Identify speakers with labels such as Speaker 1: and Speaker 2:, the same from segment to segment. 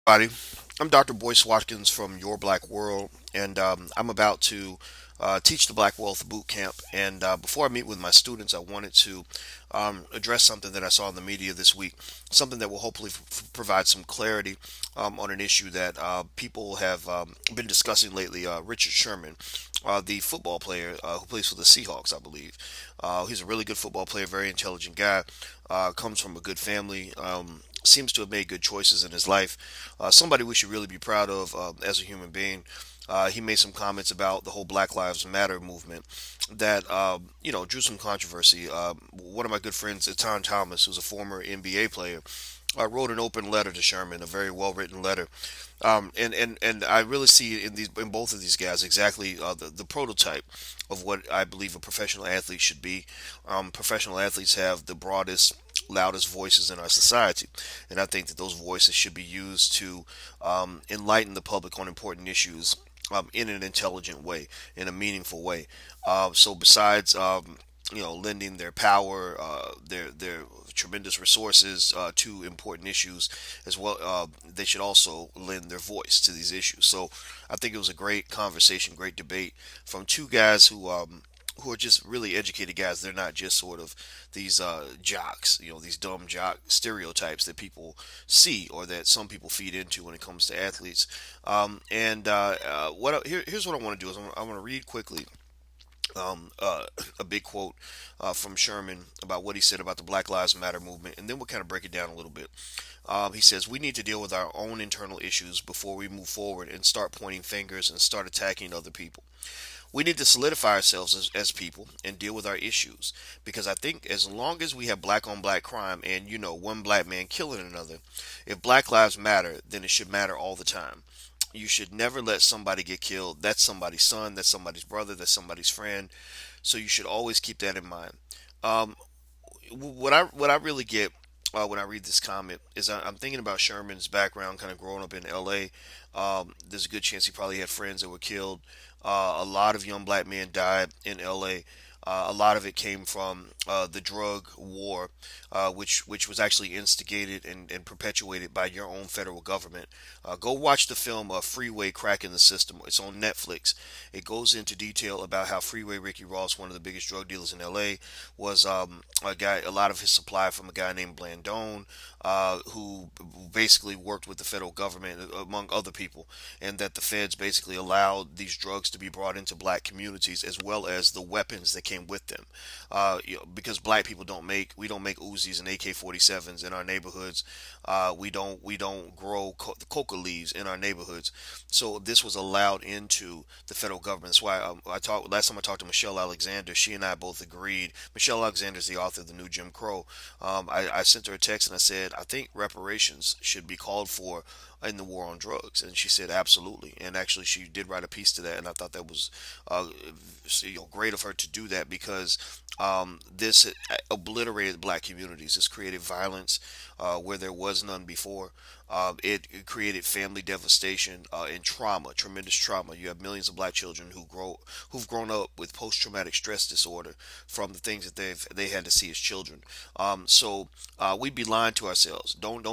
Speaker 1: Everybody. I'm Dr. Boyce Watkins from Your Black World, and I'm about to teach the Black Wealth Boot Camp. And before I meet with my students, I wanted to address something that I saw in the media this week, something that will hopefully provide some clarity on an issue that people have been discussing lately. Richard Sherman, the football player who plays for the Seahawks, I believe. He's a really good football player, very intelligent guy, comes from a good family. Seems to have made good choices in his life. Somebody we should really be proud of as a human being. He made some comments about the whole Black Lives Matter movement that drew some controversy. One of my good friends, Etan Thomas, who's a former NBA player, wrote an open letter to Sherman, a very well written letter. And I really see in both of these guys exactly the prototype of what I believe a professional athlete should be. Professional athletes have the broadest, loudest voices in our society, and I think that those voices should be used to enlighten the public on important issues in an intelligent way, in a meaningful way. So besides lending their power, their tremendous resources to important issues as well. They should also lend their voice to these issues. So I think it was a great conversation, great debate from two guys who are just really educated guys. They're not just sort of these jocks, these dumb jock stereotypes that people see or that some people feed into when it comes to athletes. Here's what I want to do is I want to read quickly a big quote from Sherman about what he said about the Black Lives Matter movement, and then we'll kind of break it down a little bit. He says, "We need to deal with our own internal issues before we move forward and start pointing fingers and start attacking other people. We need to solidify ourselves as people and deal with our issues because I think as long as we have black on black crime and, one black man killing another, if Black Lives Matter, then it should matter all the time. You should never let somebody get killed. That's somebody's son, that's somebody's brother, that's somebody's friend. So you should always keep that in mind." Um, what I really get when I read this comment is I'm thinking about Sherman's background, kind of growing up in L.A. There's a good chance he probably had friends that were killed. A lot of young black men died in L.A. A lot of it came from the drug war, which was actually instigated and perpetuated by your own federal government. Go watch the film Freeway Cracking the System. It's on Netflix. It goes into detail about how Freeway Ricky Ross, one of the biggest drug dealers in L.A., was a lot of his supply from a guy named Blandone, who basically worked with the federal government, among other people, and that the feds basically allowed these drugs to be brought into black communities as well as the weapons that came with them. Because black people we don't make Uzis and AK-47s in our neighborhoods. We don't grow coca leaves in our neighborhoods. So this was allowed into the federal government. That's why last time I talked to Michelle Alexander. She and I both agreed. Michelle Alexander is the author of the new Jim Crow. I sent her a text and I said, I think reparations should be called for in the war on drugs, and she said absolutely. And actually, she did write a piece to that, and I thought that was great of her to do that because this obliterated black communities. This created violence where there was none before. It created family devastation and trauma, tremendous trauma. You have millions of black children who've grown up with post-traumatic stress disorder from the things that they had to see as children. We'd be lying to ourselves. Don't.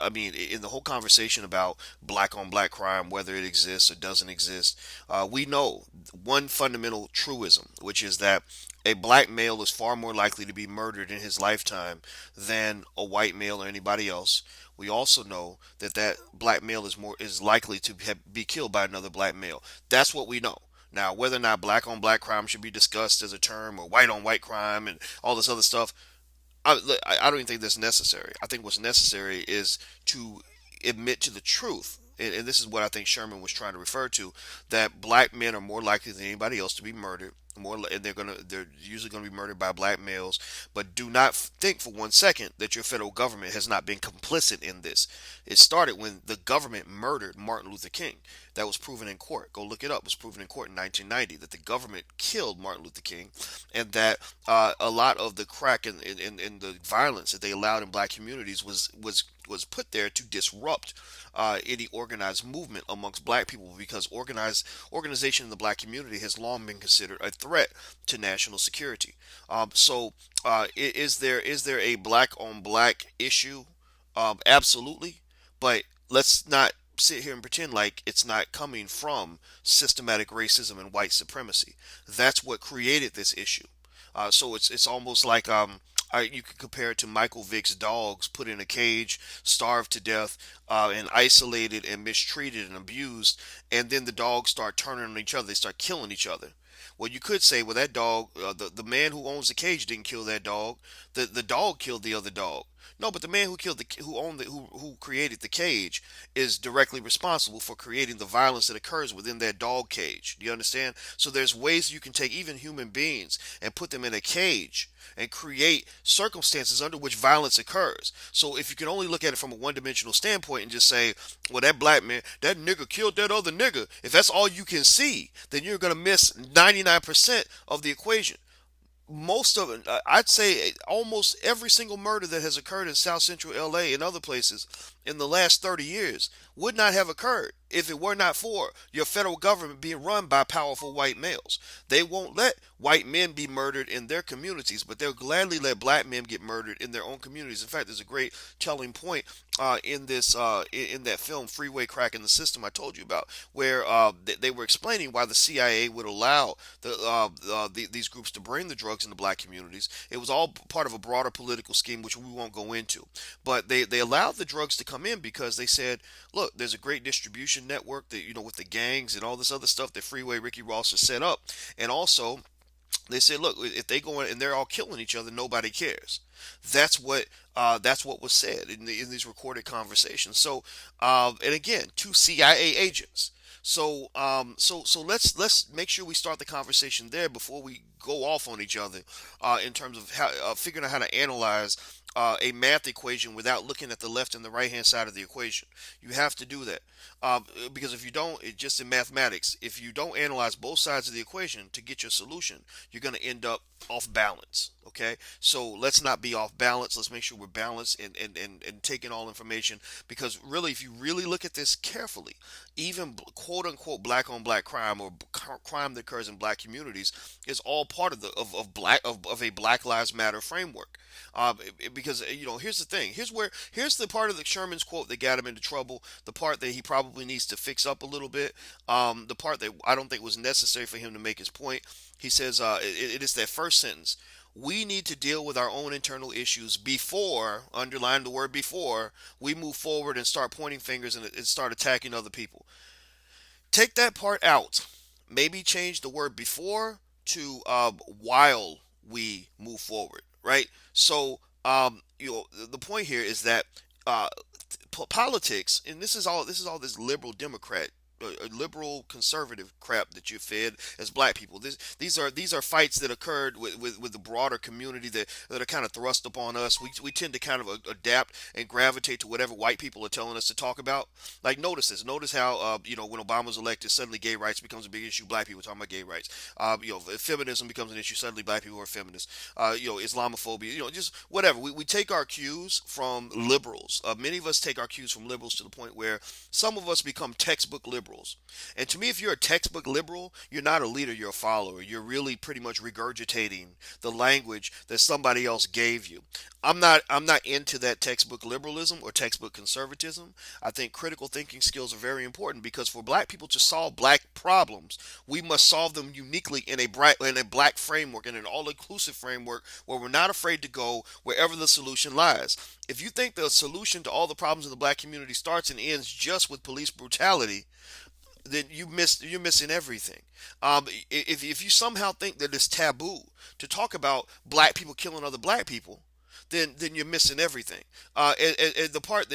Speaker 1: I mean, in the whole conversation about black on black crime, whether it exists or doesn't exist, we know one fundamental truism, which is that a black male is far more likely to be murdered in his lifetime than a white male or anybody else. We also know that black male is likely to be killed by another black male. That's what we know. Now, whether or not black on black crime should be discussed as a term or white on white crime and all this other stuff, I don't even think that's necessary. I think what's necessary is to admit to the truth. And this is what I think Sherman was trying to refer to, that black men are more likely than anybody else to be murdered. And they're usually gonna be murdered by black males. But do not think for one second that your federal government has not been complicit in this. It started when the government murdered Martin Luther King. That was proven in court. Go look it up. It was proven in court in 1990 that the government killed Martin Luther King, and that a lot of the crack and the violence that they allowed in black communities was put there to disrupt any organized movement amongst black people, because organization in the black community has long been considered a threat to national security. Is there a black on black issue? Absolutely, but let's not sit here and pretend like it's not coming from systematic racism and white supremacy. That's what created this issue. So it's almost like you could compare it to Michael Vick's dogs put in a cage, starved to death, and isolated and mistreated and abused, and then the dogs start turning on each other. They start killing each other. Well, you could say, well, that dog, the man who owns the cage didn't kill that dog. The dog killed the other dog. No, but the man who created the cage is directly responsible for creating the violence that occurs within that dog cage. Do you understand? So there's ways you can take even human beings and put them in a cage and create circumstances under which violence occurs. So if you can only look at it from a one-dimensional standpoint and just say, well, that black man, that nigga killed that other nigga, if that's all you can see, then you're going to miss 99% of the equation. Most of it, I'd say almost every single murder that has occurred in South Central LA and other places in the last 30 years would not have occurred if it were not for your federal government being run by powerful white males. They won't let white men be murdered in their communities, but they'll gladly let black men get murdered in their own communities. In fact, there's a great telling point in that film Freeway Crack in the System I told you about, where they were explaining why the CIA would allow these groups to bring the drugs into black communities. It was all part of a broader political scheme, which we won't go into. But they allowed the drugs to come in because they said, look, there's a great distribution network that, with the gangs and all this other stuff that Freeway Ricky Ross has set up. And also, they said, look, if they go in and they're all killing each other, nobody cares. That's what was said in these recorded conversations. So, and again, two CIA agents. So let's make sure we start the conversation there before we go off on each other, in terms of how figuring out how to analyze a math equation without looking at the left and the right hand side of the equation. You have to do that, because if you don't, just in mathematics, if you don't analyze both sides of the equation to get your solution, you're going to end up off balance. Okay, so let's not be off balance. Let's make sure we're balanced and taking all information, because really, if you really look at this carefully, even quote unquote black on black crime, or crime that occurs in black communities, is all part of a Black Lives Matter framework. Because here's the thing. Here's the part of the Sherman's quote that got him into trouble. The part that he probably needs to fix up a little bit. The part that I don't think was necessary for him to make his point. He says, it is that first sentence. We need to deal with our own internal issues before, underline the word before, we move forward and start pointing fingers and start attacking other people. Take that part out. Maybe change the word before to while we move forward, right? So, the point here is that uh, politics, and this is all this liberal Democrat, liberal conservative crap that you're fed as black people. These are fights that occurred with the broader community that are kind of thrust upon us. We tend to kind of adapt and gravitate to whatever white people are telling us to talk about. Like, notice this. Notice how when Obama was elected, suddenly gay rights becomes a big issue. Black people talking about gay rights. If feminism becomes an issue, suddenly black people are feminists. Islamophobia. Just whatever. We take our cues from liberals. Many of us take our cues from liberals to the point where some of us become textbook liberals. And to me, if you're a textbook liberal, you're not a leader, you're a follower. You're really pretty much regurgitating the language that somebody else gave you. I'm not into that textbook liberalism or textbook conservatism. I think critical thinking skills are very important, because for black people to solve black problems, we must solve them uniquely in a black framework, in an all-inclusive framework where we're not afraid to go wherever the solution lies. If you think the solution to all the problems in the black community starts and ends just with police brutality, then you're missing everything. If you somehow think that it's taboo to talk about black people killing other black people, then you're missing everything. And the part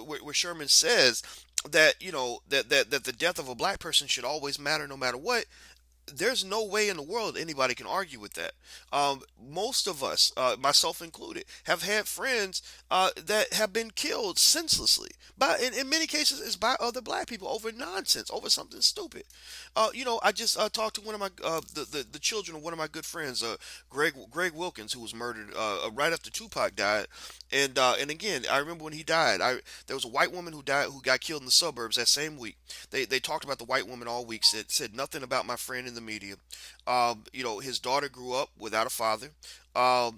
Speaker 1: where Sherman says that that the death of a black person should always matter no matter what, there's no way in the world anybody can argue with that. Most of us, myself included, have had friends that have been killed senselessly. But in many cases, it's by other black people over nonsense, over something stupid. I just talked to one of my the children of one of my good friends, Greg Wilkins, who was murdered right after Tupac died. And again, I remember when he died. There was a white woman who got killed in the suburbs that same week. They talked about the white woman all week. Said nothing about my friend in the media. His daughter grew up without a father. They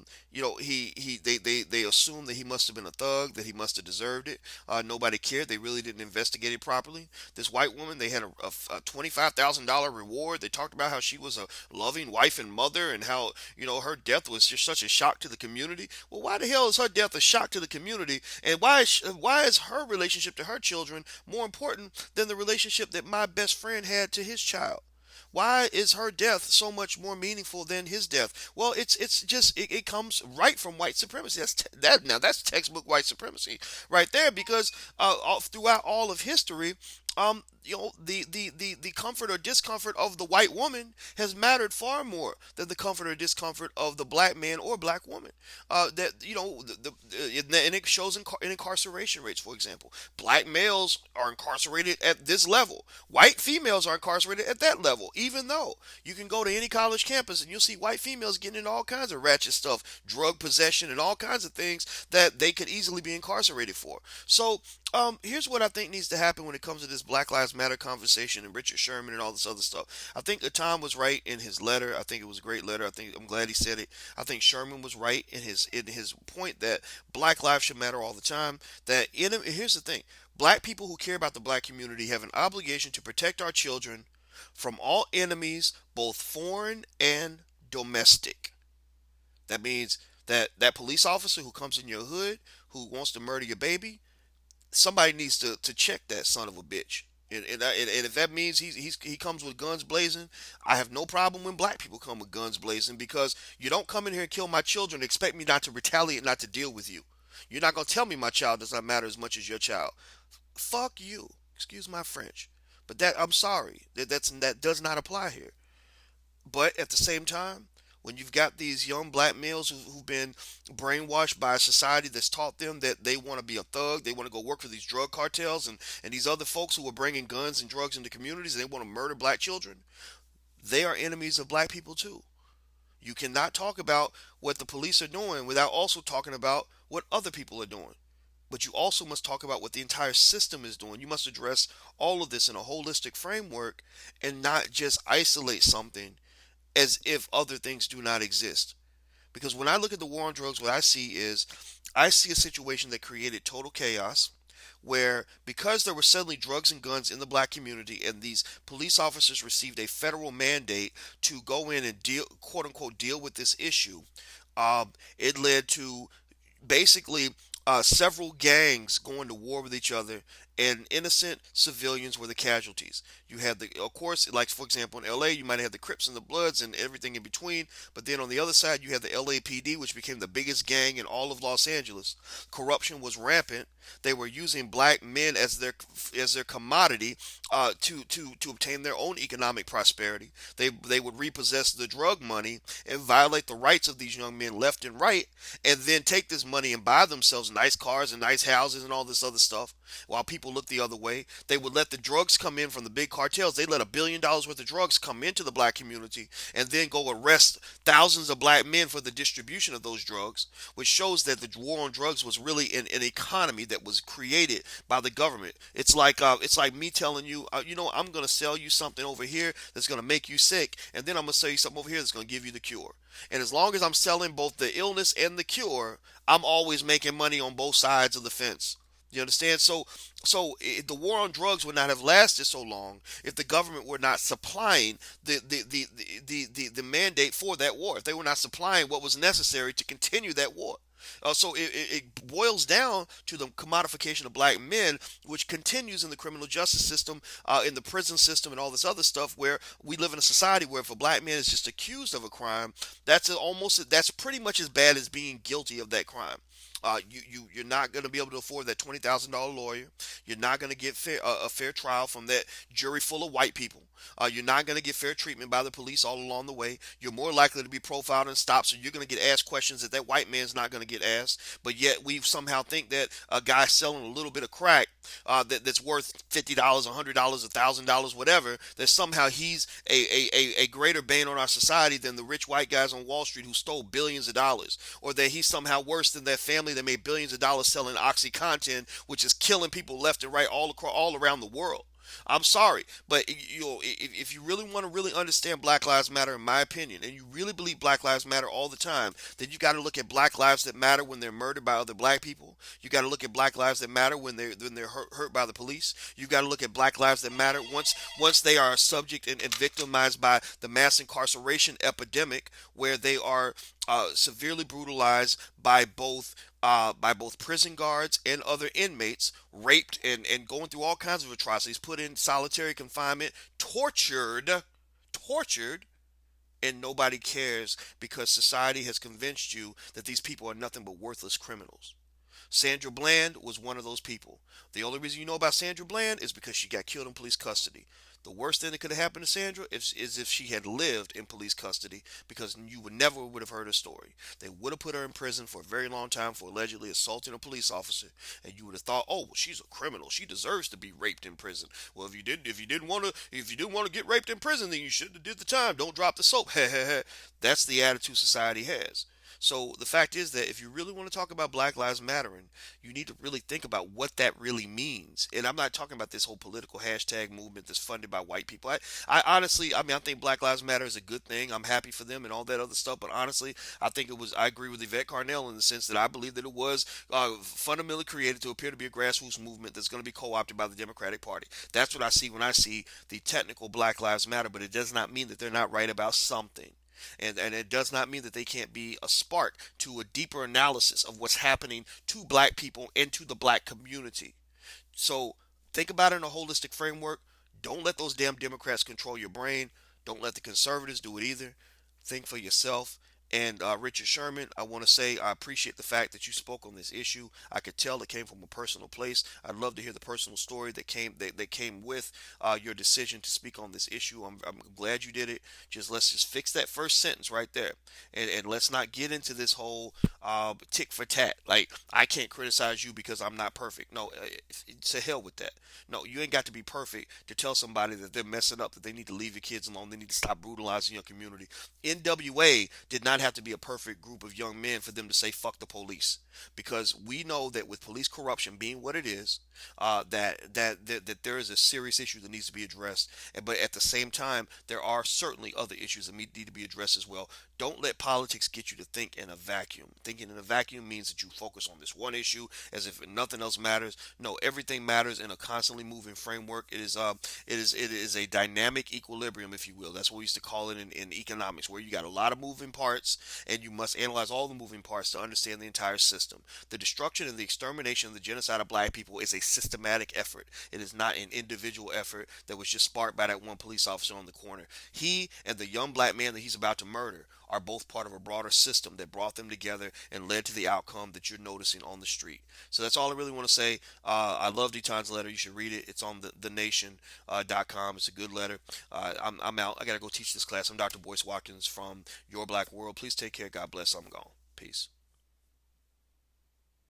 Speaker 1: assumed that he must have been a thug, that he must have deserved it. Nobody cared. They really didn't investigate it properly. This white woman, they had a $25,000 reward. They talked about how she was a loving wife and mother, and how her death was just such a shock to the community. Well, why the hell is her death a shock to the community, and why is her relationship to her children more important than the relationship that my best friend had to his child? Why is her death so much more meaningful than his death? Well, it comes right from white supremacy. That's textbook white supremacy right there, because throughout all of history, the comfort or discomfort of the white woman has mattered far more than the comfort or discomfort of the black man or black woman. That and it shows in incarceration rates, for example. Black males are incarcerated at this level. White females are incarcerated at that level. Even though you can go to any college campus and you'll see white females getting into all kinds of ratchet stuff, drug possession, and all kinds of things that they could easily be incarcerated for. So here's what I think needs to happen when it comes to this Black Lives Matter conversation and Richard Sherman and all this other stuff. I think Tom was right in his letter. I think it was a great letter. I'm glad he said it. I think Sherman was right in his point that Black lives should matter all the time. Here's the thing: Black people who care about the black community have an obligation to protect our children from all enemies, both foreign and domestic. That means that police officer who comes in your hood who wants to murder your baby, somebody needs to check that son of a bitch. And if that means he comes with guns blazing, I have no problem when black people come with guns blazing, because you don't come in here and kill my children and expect me not to retaliate, not to deal with you. You're not gonna tell me my child does not matter as much as your child. Fuck you. Excuse my French, but I'm sorry. That does not apply here. But at the same time, when you've got these young black males who've been brainwashed by a society that's taught them that they want to be a thug, they want to go work for these drug cartels and these other folks who are bringing guns and drugs into communities, and they want to murder black children, they are enemies of black people too. You cannot talk about what the police are doing without also talking about what other people are doing. But you also must talk about what the entire system is doing. You must address all of this in a holistic framework and not just isolate something as if other things do not exist. Because when I look at the war on drugs, what I see a situation that created total chaos, where because there were suddenly drugs and guns in the black community, and these police officers received a federal mandate to go in and deal, quote unquote, deal with this issue, it led to basically several gangs going to war with each other, and innocent civilians were the casualties. You had of course, like for example, in LA, you might have the Crips and the Bloods and everything in between, but then on the other side, you had the LAPD, which became the biggest gang in all of Los Angeles. Corruption was rampant. They were using black men as their commodity to obtain their own economic prosperity. They would repossess the drug money and violate the rights of these young men left and right, and then take this money and buy themselves nice cars and nice houses and all this other stuff, while people look the other way. They would let the drugs come in from the big cartels. They let $1 billion worth of drugs come into the black community, and then go arrest thousands of black men for the distribution of those drugs, which shows that the war on drugs was really an economy that was created by the government. It's like me telling you, I'm going to sell you something over here that's going to make you sick, and then I'm going to sell you something over here that's going to give you the cure. And as long as I'm selling both the illness and the cure, I'm always making money on both sides of the fence. You understand? The war on drugs would not have lasted so long if the government were not supplying the mandate for that war. If they were not supplying what was necessary to continue that war. So it boils down to the commodification of black men, which continues in the criminal justice system, in the prison system, and all this other stuff. Where we live in a society where if a black man is just accused of a crime, that's pretty much as bad as being guilty of that crime. You're not going to be able to afford that $20,000 lawyer. You're not going to get a fair trial from that jury full of white people. You're not going to get fair treatment by the police all along the way. You're more likely to be profiled and stopped, so you're going to get asked questions that white man's not going to get asked. But yet we somehow think that a guy selling a little bit of crack, that's worth $50, $100, $1,000, whatever, that somehow he's a greater bane on our society than the rich white guys on Wall Street who stole billions of dollars, or that he's somehow worse than that family that made billions of dollars selling OxyContin, which is killing people left and right all around the world. I'm sorry, but if you really want to really understand Black Lives Matter, in my opinion, and you really believe Black Lives Matter all the time, then you got to look at Black lives that matter when they're murdered by other Black people. You got to look at Black lives that matter when they're hurt by the police. You got to look at Black lives that matter once they are subject and victimized by the mass incarceration epidemic, where they are severely brutalized by both prison guards and other inmates, raped and going through all kinds of atrocities, put in solitary confinement, tortured, and nobody cares because society has convinced you that these people are nothing but worthless criminals. Sandra Bland was one of those people. The only reason you know about Sandra Bland is because she got killed in police custody. The worst thing that could have happened to Sandra is if she had lived in police custody, because you would have heard her story. They would have put her in prison for a very long time for allegedly assaulting a police officer, and you would have thought, oh, well, she's a criminal. She deserves to be raped in prison. Well, if you didn't want to get raped in prison, then you shouldn't have did the time. Don't drop the soap. That's the attitude society has. So the fact is that if you really want to talk about Black Lives Mattering, you need to really think about what that really means. And I'm not talking about this whole political hashtag movement that's funded by white people. I honestly, I mean, I think Black Lives Matter is a good thing. I'm happy for them and all that other stuff. But honestly, I agree with Yvette Carnell in the sense that I believe that it was fundamentally created to appear to be a grassroots movement that's going to be co-opted by the Democratic Party. That's what I see when I see the technical Black Lives Matter. But it does not mean that they're not right about something. And it does not mean that they can't be a spark to a deeper analysis of what's happening to black people and to the black community. So think about it in a holistic framework. Don't let those damn Democrats control your brain. Don't let the conservatives do it either. Think for yourself. And Richard Sherman, I want to say I appreciate the fact that you spoke on this issue. I could tell it came from a personal place. I'd love to hear the personal story that came with your decision to speak on this issue. I'm glad you did it. Let's just fix that first sentence right there, and let's not get into this whole tick for tat. Like, I can't criticize you because I'm not perfect. No, to hell with that. No, you ain't got to be perfect to tell somebody that they're messing up, that they need to leave your kids alone, they need to stop brutalizing your community. NWA did not have to be a perfect group of young men for them to say fuck the police, because we know that with police corruption being what it is, that there is a serious issue that needs to be addressed. But at the same time, there are certainly other issues that need to be addressed as well. Don't let politics get you to think in a vacuum. Thinking in a vacuum means that you focus on this one issue as if nothing else matters. No, everything matters in a constantly moving framework. It is a dynamic equilibrium, if you will. That's what we used to call it in economics, where you got a lot of moving parts and you must analyze all the moving parts to understand the entire system. The destruction and the extermination of the genocide of black people is a systematic effort. It is not an individual effort that was just sparked by that one police officer on the corner. He and the young black man that he's about to murder are both part of a broader system that brought them together and led to the outcome that you're noticing on the street. So that's all I really want to say. I love Deton's letter. You should read it. It's on thenation.com. It's a good letter. I'm out. I got to go teach this class. I'm Dr. Boyce Watkins from Your Black World. Please take care. God bless. I'm gone. Peace.